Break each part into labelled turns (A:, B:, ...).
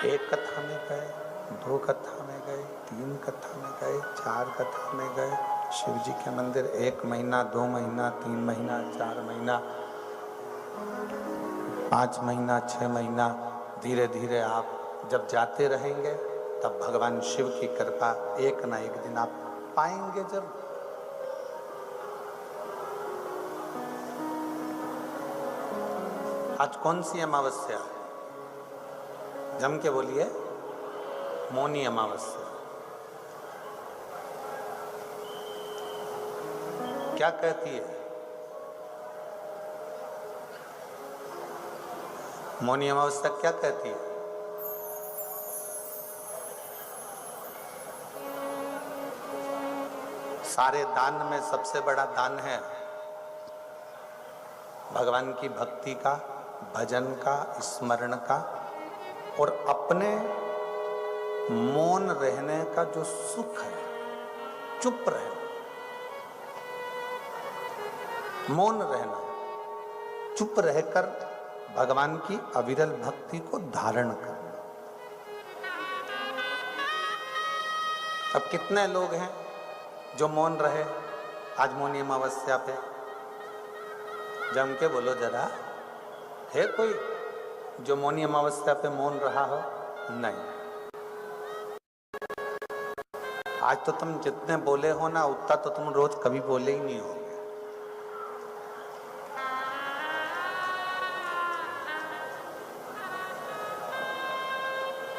A: एक कथा में गए, 2 कथा में गए, 3 कथा में गए, 4 कथा में गए, शिव जी के मंदिर 1 महीना, 2 महीना, 3 महीना, 4 महीना, 5 महीना, 6 महीना, धीरे धीरे आप जब जाते रहेंगे तब भगवान शिव की कृपा एक ना एक दिन आप पाएंगे जरूर। आज कौन सी अमावस्या है? जम के बोलिए। मौनी अमावस्या। क्या कहती है मौनी अमावस्या? क्या कहती है? सारे दान में सबसे बड़ा दान है भगवान की भक्ति का, भजन का, स्मरण का और अपने मौन रहने का जो सुख है, चुप रहना, मौन रहना, चुप रहकर भगवान की अविरल भक्ति को धारण करना। अब कितने लोग हैं जो मौन रहे आज मौनी अमावस्या पे? जम के बोलो जरा, है कोई जो मौनी अमावस्या पे मौन रहा हो? नहीं। आज तो तुम जितने बोले हो ना उतना तो तुम रोज कभी बोले ही नहीं हो।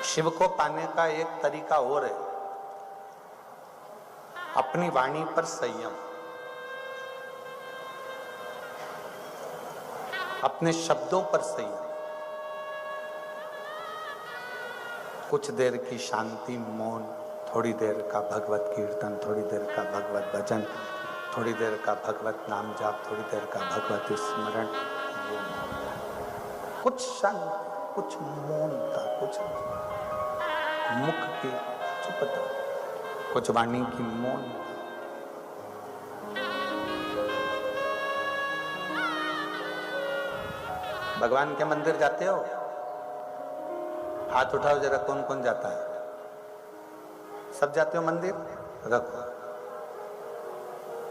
A: शिव को पाने का एक तरीका और है, अपनी वाणी पर संयम, अपने शब्दों पर संयम, कुछ देर की शांति, मौन, थोड़ी देर का भगवत कीर्तन, थोड़ी देर का भगवत भजन, थोड़ी देर का भगवत नाम जाप, थोड़ी देर का भगवत स्मरण, कुछ शांति, कुछ मौनता, कुछ मुख की चुपता, कुछ वाणी की मौन। भगवान के मंदिर जाते हो? हाथ उठाओ जरा, कौन कौन जाता है? सब जाते हो मंदिर? रखो।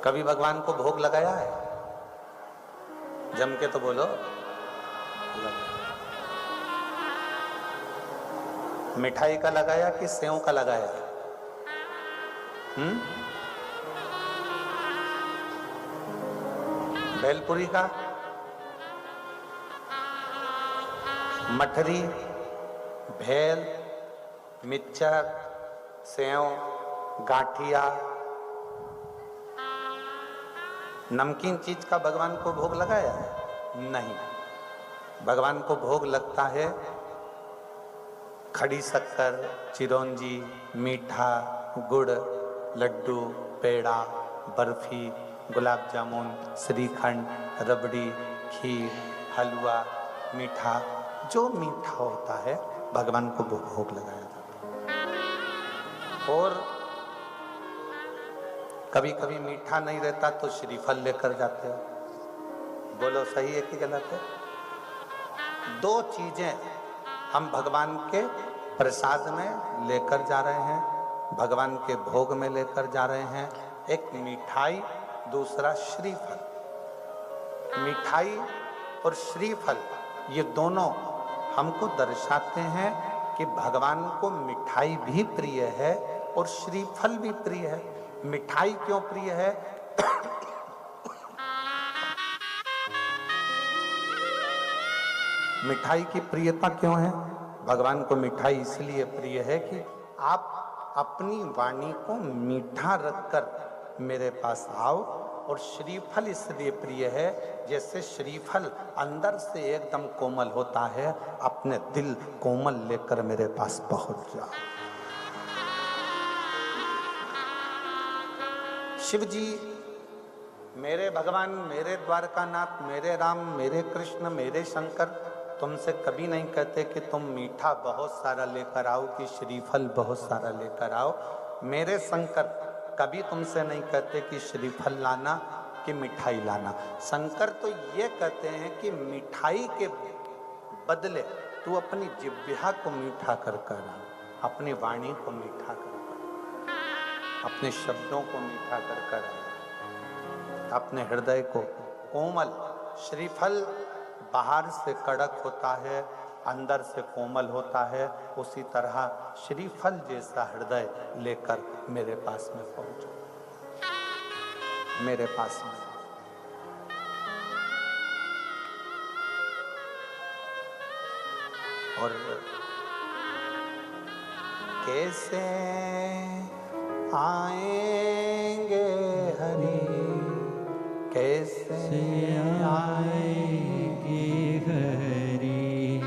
A: कभी भगवान को भोग लगाया है? जम के तो बोलो। मिठाई का लगाया कि सेव का लगाया? भेलपुरी का, मठरी, भेल, मिक्सचर, सेव, गाठिया, नमकीन चीज का भगवान को भोग लगाया है? नहीं। भगवान को भोग लगता है खड़ी शक्कर, चिरौंजी, मीठा, गुड़, लड्डू, पेड़ा, बर्फी, गुलाब जामुन, श्रीखंड, रबड़ी, खीर, हलवा, मीठा, जो मीठा होता है भगवान को भोग लगाया जाता है। और कभी कभी मीठा नहीं रहता तो श्रीफल लेकर जाते हो। बोलो सही है कि गलत है? 2 चीजें हम भगवान के प्रसाद में लेकर जा रहे हैं, भगवान के भोग में लेकर जा रहे हैं। एक मिठाई, दूसरा श्रीफल। मिठाई और श्रीफल ये दोनों हमको दर्शाते हैं कि भगवान को मिठाई भी प्रिय है और श्रीफल भी प्रिय है। मिठाई क्यों प्रिय है? मिठाई की प्रियता क्यों है? भगवान को मिठाई इसलिए प्रिय है कि आप अपनी वाणी को मीठा रखकर मेरे पास आओ। और श्रीफल इसलिए प्रिय है जैसे श्रीफल अंदर से एकदम कोमल होता है, अपने दिल कोमल लेकर मेरे पास पहुंच जाओ। शिव जी, मेरे भगवान, मेरे द्वारकानाथ, मेरे राम, मेरे कृष्ण, मेरे शंकर तुमसे कभी नहीं कहते कि तुम मीठा बहुत सारा लेकर आओ कि श्रीफल बहुत सारा लेकर आओ। मेरे शंकर कभी तुमसे नहीं कहते कि श्रीफल लाना कि मिठाई लाना। शंकर तो ये कहते हैं कि मिठाई के बदले तू अपनी जिह्वा को मीठा कर कर, अपनी वाणी को मीठा कर कर, अपने शब्दों को मीठा कर कर, अपने हृदय को कोमल। श्रीफल बाहर से कड़क होता है, अंदर से कोमल होता है, उसी तरह श्रीफल जैसा हृदय लेकर मेरे पास में पहुंचो, मेरे पास में। और कैसे आएंगे हरि, कैसे
B: आएंगे हरि,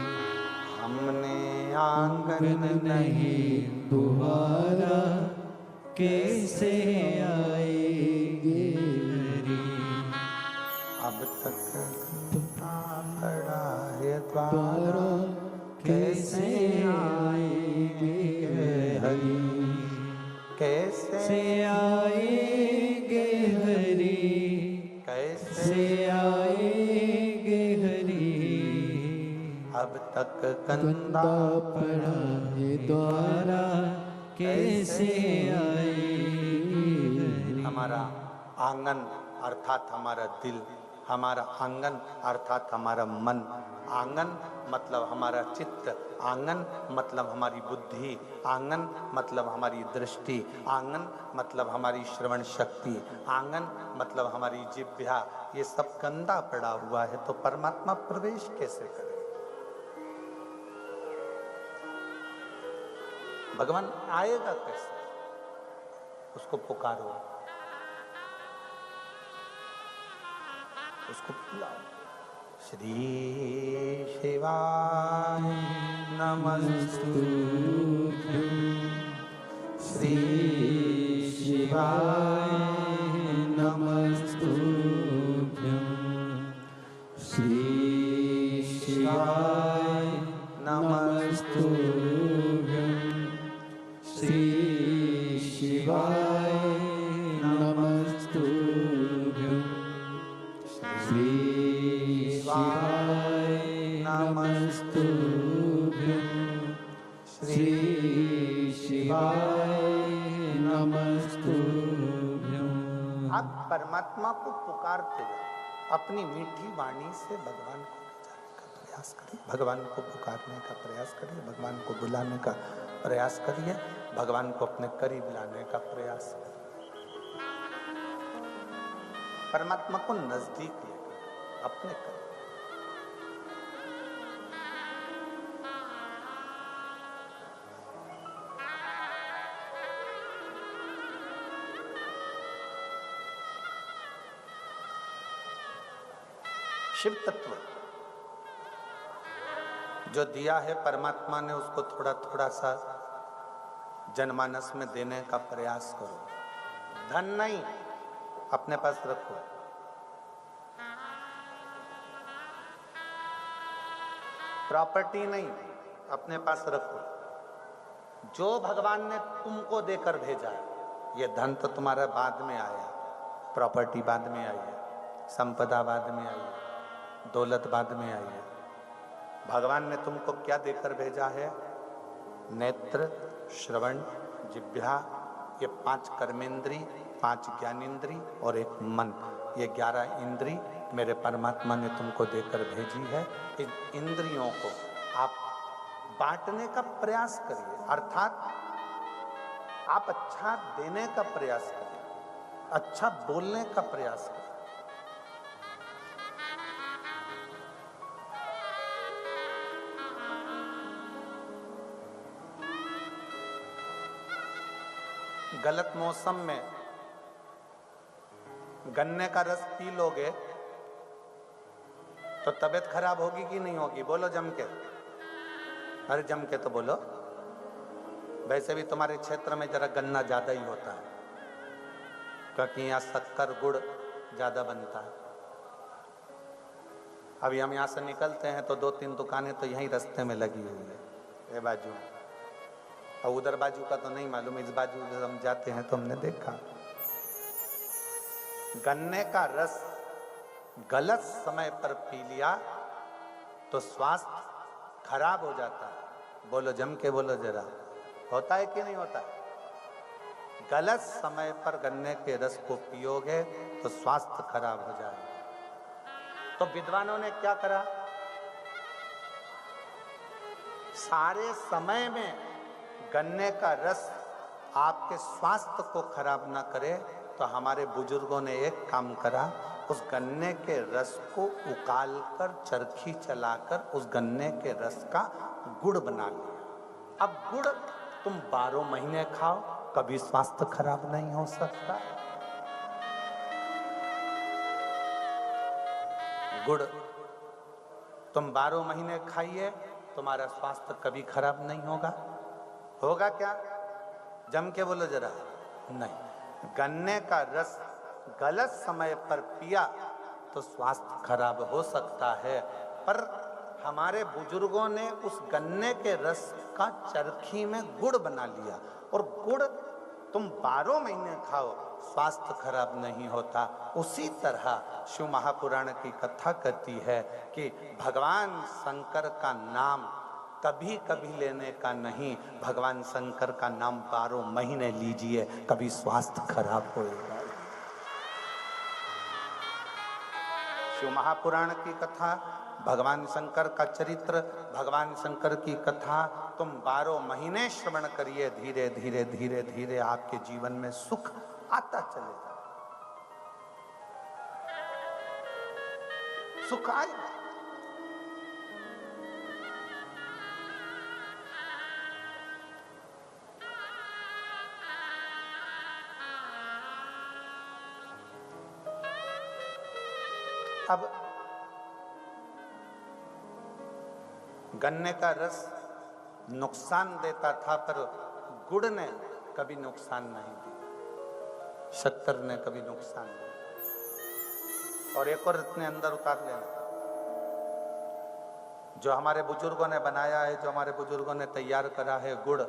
A: हमने आंगन
B: नहीं तुम्हारा, कैसे आएंगे हरि।
A: अब तक पड़ा है द्वारा,
B: कैसे आएंगे हरि,
A: कैसे
B: आएंगे हरि,
A: कैसे
B: आएंगे हरि।
A: अब तक
B: कंदा पड़ा है द्वारा, कैसे आएंगे हरि।
A: हमारा आंगन अर्थात हमारा दिल, हमारा आंगन अर्थात हमारा मन। आंगन मतलब हमारा चित्त, आंगन मतलब हमारी बुद्धि, आंगन मतलब हमारी दृष्टि, आंगन मतलब हमारी श्रवण शक्ति, आंगन मतलब हमारी जिह्वा। ये सब गंदा पड़ा हुआ है, तो परमात्मा प्रवेश कैसे करे? भगवान आएगा कैसे? उसको पुकारो, उसको बुलाओ। श्री शिवाय नमस्तुभ्यं, श्री शिवाय
B: नमस्तुभ्यं, श्री शिवाय नमस्तुभ्यं, श्री शिवाय नमस्तुभ्यं, श्री शिवाय नमस्तुभ्यं, श्री शिवाय नमस्तुभ्यं।
A: आप परमात्मा को पुकारते जाओ, अपनी मीठी वाणी से भगवान को बुलाने का प्रयास करिए, भगवान को पुकारने का प्रयास करिए, भगवान को बुलाने का प्रयास करिए, भगवान को अपने करीब लाने का प्रयास करिए, परमात्मा को नजदीक लेकर अपने करीब। शिव तत्व जो दिया है परमात्मा ने, उसको थोड़ा थोड़ा सा जनमानस में देने का प्रयास करो। धन नहीं अपने पास रखो, प्रॉपर्टी नहीं अपने पास रखो। जो भगवान ने तुमको देकर भेजा, ये धन तो तुम्हारा बाद में आया, प्रॉपर्टी बाद में आई है, संपदा बाद में आई है, दौलत बाद में आई है। भगवान ने तुमको क्या देकर भेजा है? नेत्र, श्रवण, जिह्वा, ये 5 कर्मेंद्री, 5 ज्ञानेंद्री और एक मन, ये 11 इंद्री मेरे परमात्मा ने तुमको देकर भेजी है। इन इंद्रियों को आप बांटने का प्रयास करिए, अर्थात आप अच्छा देने का प्रयास करिए, अच्छा बोलने का प्रयास करिए। गलत मौसम में गन्ने का रस पी लोगे तो तबीयत खराब होगी कि नहीं होगी? बोलो जम के, अरे जम के तो बोलो। वैसे भी तुम्हारे क्षेत्र में जरा गन्ना ज्यादा ही होता है, क्योंकि यहाँ शक्कर गुड़ ज्यादा बनता है। अभी हम यहाँ से निकलते हैं तो 2-3 दुकानें तो यहीं रास्ते में लगी हुई है, ये बाजू, और उधर बाजू का तो नहीं मालूम, इस बाजू जब हम जाते हैं तो हमने देखा। गन्ने का रस गलत समय पर पी लिया तो स्वास्थ्य खराब हो जाता है। बोलो जम के बोलो जरा, होता है कि नहीं होता? गलत समय पर गन्ने के रस को पियोगे तो स्वास्थ्य खराब हो जाएगा। तो विद्वानों ने क्या करा, सारे समय में गन्ने का रस आपके स्वास्थ्य को खराब ना करे, तो हमारे बुजुर्गों ने एक काम करा, उस गन्ने के रस को उकालकर चरखी चलाकर उस गन्ने के रस का गुड़ बना लिया। अब गुड़ तुम 12 महीने खाओ, कभी स्वास्थ्य खराब नहीं हो सकता। गुड़ तुम 12 महीने खाइए, तुम्हारा स्वास्थ्य कभी खराब नहीं होगा। होगा क्या? जम के बोलो जरा। नहीं, गन्ने का रस गलत समय पर पिया तो स्वास्थ्य खराब हो सकता है, पर हमारे बुजुर्गों ने उस गन्ने के रस का चरखी में गुड़ बना लिया, और गुड़ तुम 12 महीने खाओ, स्वास्थ्य खराब नहीं होता। उसी तरह शिव महापुराण की कथा कहती है कि भगवान शंकर का नाम कभी कभी लेने का नहीं, भगवान शंकर का नाम 12 महीने लीजिए, कभी स्वास्थ्य खराब होएगा। शिव महापुराण की कथा, भगवान शंकर का चरित्र, भगवान शंकर की कथा तुम 12 महीने श्रवण करिए, धीरे धीरे धीरे धीरे आपके जीवन में सुख आता चलेगा, सुख आएगा। अब गन्ने का रस नुकसान देता था, पर गुड़ ने कभी नुकसान नहीं दिया, शक्कर ने कभी नुकसान नहीं। और एक और इतने अंदर उतार लेना, जो हमारे बुजुर्गों ने बनाया है, जो हमारे बुजुर्गों ने तैयार करा है गुड़,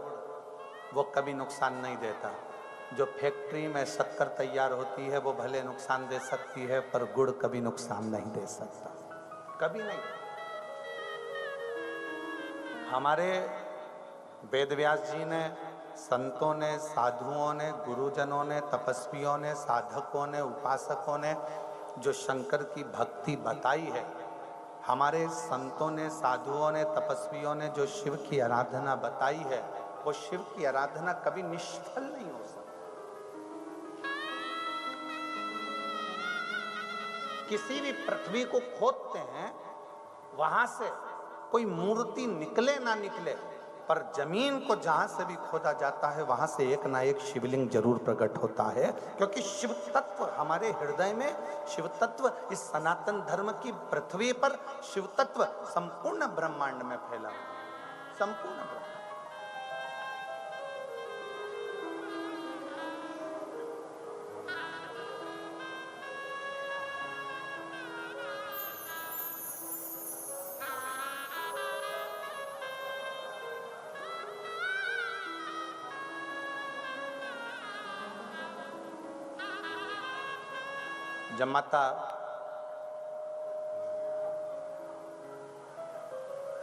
A: वो कभी नुकसान नहीं देता। जो फैक्ट्री में शक्कर तैयार होती है वो भले नुकसान दे सकती है, पर गुड़ कभी नुकसान नहीं दे सकता, कभी नहीं। हमारे वेदव्यास जी ने, संतों ने, साधुओं ने, गुरुजनों ने, तपस्वियों ने, साधकों ने, उपासकों ने जो शंकर की भक्ति बताई है, हमारे संतों ने, साधुओं ने, तपस्वियों ने जो शिव की आराधना बताई है, वो शिव की आराधना कभी निष्फल नहीं हो सकती। किसी भी पृथ्वी को खोदते हैं, वहां से कोई मूर्ति निकले ना निकले, पर जमीन को जहां से भी खोदा जाता है वहां से एक ना एक शिवलिंग जरूर प्रकट होता है, क्योंकि शिव तत्व हमारे हृदय में, शिव तत्व इस सनातन धर्म की पृथ्वी पर, शिव तत्व संपूर्ण ब्रह्मांड में फैला हुआ है, संपूर्ण ब्रह्मांड। जब माता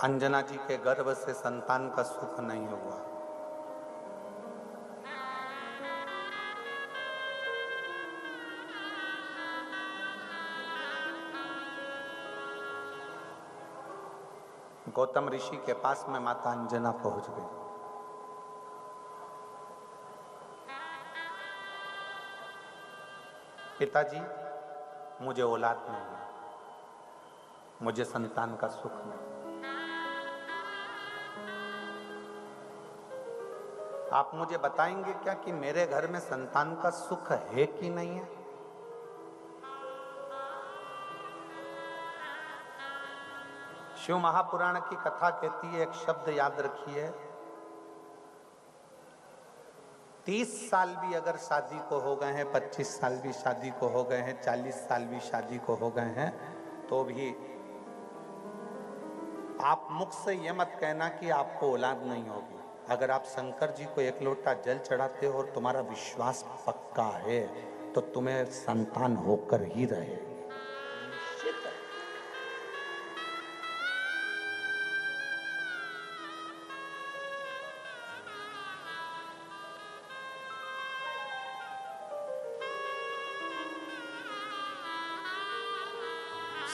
A: अंजना जी के गर्भ से संतान का सुख नहीं हुआ, गौतम ऋषि के पास में माता अंजना पहुंच गई। पिताजी, मुझे औलाद नहीं है, मुझे संतान का सुख नहीं। आप मुझे बताएंगे क्या कि मेरे घर में संतान का सुख है कि नहीं है? शिव महापुराण की कथा कहती है, एक शब्द याद रखिए, 30 साल भी अगर शादी को हो गए हैं, 25 साल भी शादी को हो गए हैं, 40 साल भी शादी को हो गए हैं, तो भी आप मुख से ये मत कहना कि आपको औलाद नहीं होगी। अगर आप शंकर जी को 1 लोटा जल चढ़ाते हो और तुम्हारा विश्वास पक्का है, तो तुम्हें संतान होकर ही रहे।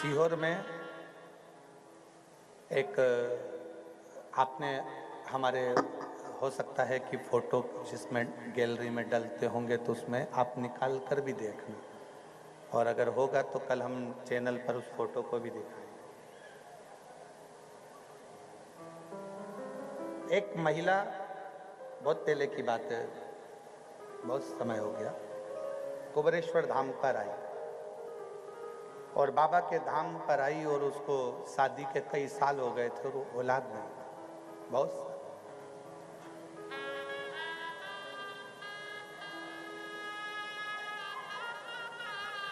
A: सीहोर में एक आपने हमारे हो सकता है कि फोटो जिसमें गैलरी में डलते होंगे तो उसमें आप निकाल कर भी देखना, और अगर होगा तो कल हम चैनल पर उस फोटो को भी दिखाएंगे। एक महिला, बहुत पहले की बात है, बहुत समय हो गया, कुबेरेश्वर धाम पर आई और बाबा के धाम पर आई और उसको शादी के कई साल हो गए थे और वो औलाद नहीं था, बहुत।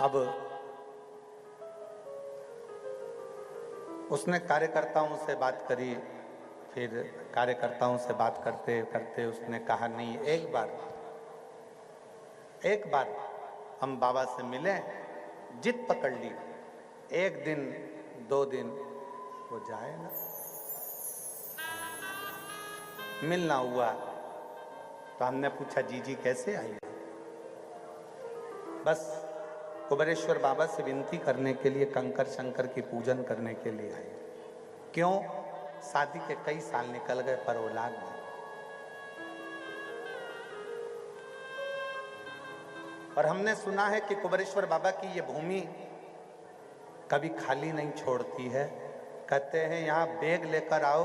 A: अब उसने कार्यकर्ताओं से बात करी, फिर कार्यकर्ताओं से बात करते करते उसने कहा नहीं, एक बार हम बाबा से मिलें, जिद पकड़ ली, एक दिन 2 दिन वो जाए ना, मिलना हुआ तो हमने पूछा जीजी कैसे आई? बस कुबेरेश्वर बाबा से विनती करने के लिए, कंकर शंकर की पूजन करने के लिए आई। क्यों? शादी के कई साल निकल गए पर औलाद नहीं। और हमने सुना है कि कुबेरेश्वर बाबा की ये भूमि कभी खाली नहीं छोड़ती है। कहते हैं यहाँ बैग लेकर आओ,